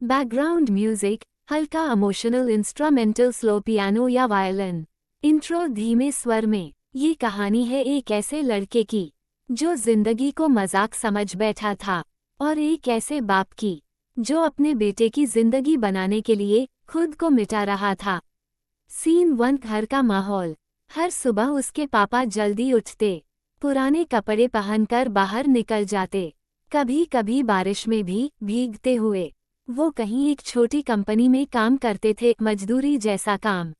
Background music, हल्का emotional instrumental slow piano या violin. Intro धीमे स्वर में। ये कहानी है एक ऐसे लड़के की जो जिंदगी को मजाक समझ बैठा था, और एक ऐसे बाप की जो अपने बेटे की जिंदगी बनाने के लिए खुद को मिटा रहा था। सीन 1। घर का माहौल। हर सुबह उसके पापा जल्दी उठते, पुराने कपड़े पहनकर बाहर निकल जाते, कभी कभी बारिश में भी भीगते हुए। वो कहीं एक छोटी कंपनी में काम करते थे, मजदूरी जैसा काम।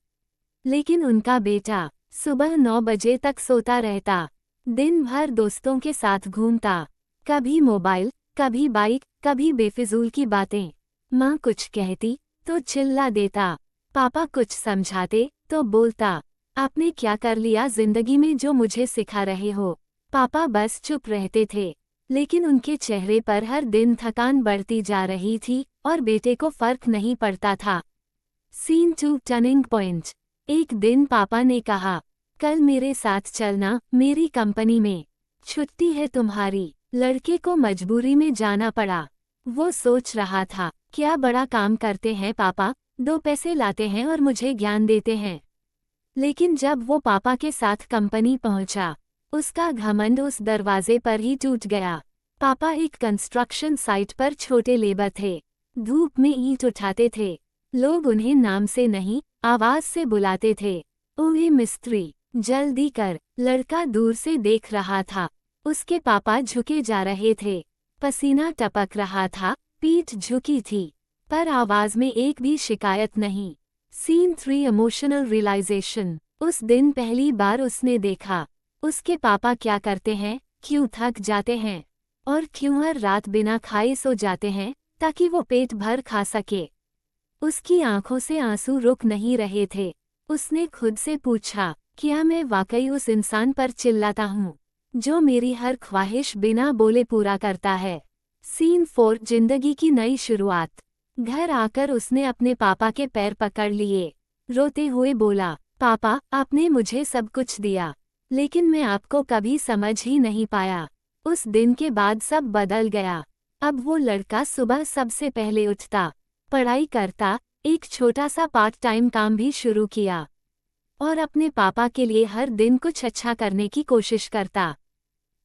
लेकिन उनका बेटा सुबह 9 बजे तक सोता रहता, दिन भर दोस्तों के साथ घूमता, कभी मोबाइल, कभी बाइक, कभी बेफिजूल की बातें। माँ कुछ कहती तो चिल्ला देता, पापा कुछ समझाते तो बोलता, आपने क्या कर लिया जिंदगी में जो मुझे सिखा रहे हो। पापा बस चुप रहते थे, लेकिन उनके चेहरे पर हर दिन थकान बढ़ती जा रही थी और बेटे को फर्क नहीं पड़ता था। सीन 2। Turning point. एक दिन पापा ने कहा, कल मेरे साथ चलना, मेरी कंपनी में छुट्टी है तुम्हारी। लड़के को मजबूरी में जाना पड़ा। वो सोच रहा था, क्या बड़ा काम करते हैं पापा, 2 पैसे लाते हैं और मुझे ज्ञान देते हैं। लेकिन जब वो पापा के साथ कंपनी पहुंचा, उसका घमंड उस दरवाजे पर ही टूट गया। पापा एक कंस्ट्रक्शन साइट पर छोटे लेबर थे, धूप में ईंट उठाते थे। लोग उन्हें नाम से नहीं, आवाज से बुलाते थे, ओए मिस्त्री, जल्दी कर। लड़का दूर से देख रहा था, उसके पापा झुके जा रहे थे, पसीना टपक रहा था, पीठ झुकी थी, पर आवाज में एक भी शिकायत नहीं। सीन 3। Emotional realisation. उस दिन पहली बार उसने देखा, उसके पापा क्या करते हैं, क्यों थक जाते हैं, और क्यों हर रात बिना खाए सो जाते हैं ताकि वो पेट भर खा सके। उसकी आंखों से आंसू रुक नहीं रहे थे। उसने खुद से पूछा, क्या मैं वाकई उस इंसान पर चिल्लाता हूँ जो मेरी हर ख्वाहिश बिना बोले पूरा करता है। सीन 4। जिंदगी की नई शुरुआत। घर आकर उसने अपने पापा के पैर पकड़ लिए, रोते हुए बोला, पापा आपने मुझे सब कुछ दिया, लेकिन मैं आपको कभी समझ ही नहीं पाया। उस दिन के बाद सब बदल गया। अब वो लड़का सुबह सबसे पहले उठता, पढ़ाई करता, एक छोटा सा पार्ट टाइम काम भी शुरू किया, और अपने पापा के लिए हर दिन कुछ अच्छा करने की कोशिश करता।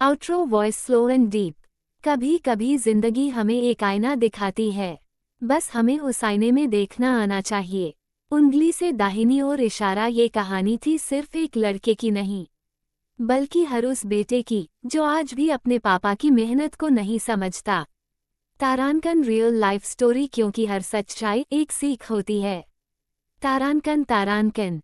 Outro voice slow and deep. कभी कभी जिंदगी हमें एक आईना दिखाती है, बस हमें उस आईने में देखना आना चाहिए। उंगली से दाहिनी ओर इशारा। ये कहानी थी सिर्फ एक लड़के की नहीं, बल्कि हर उस बेटे की जो आज भी अपने पापा की मेहनत को नहीं समझता। तारांकन रियल लाइफ स्टोरी, क्योंकि हर सच्चाई एक सीख होती है। तारांकन।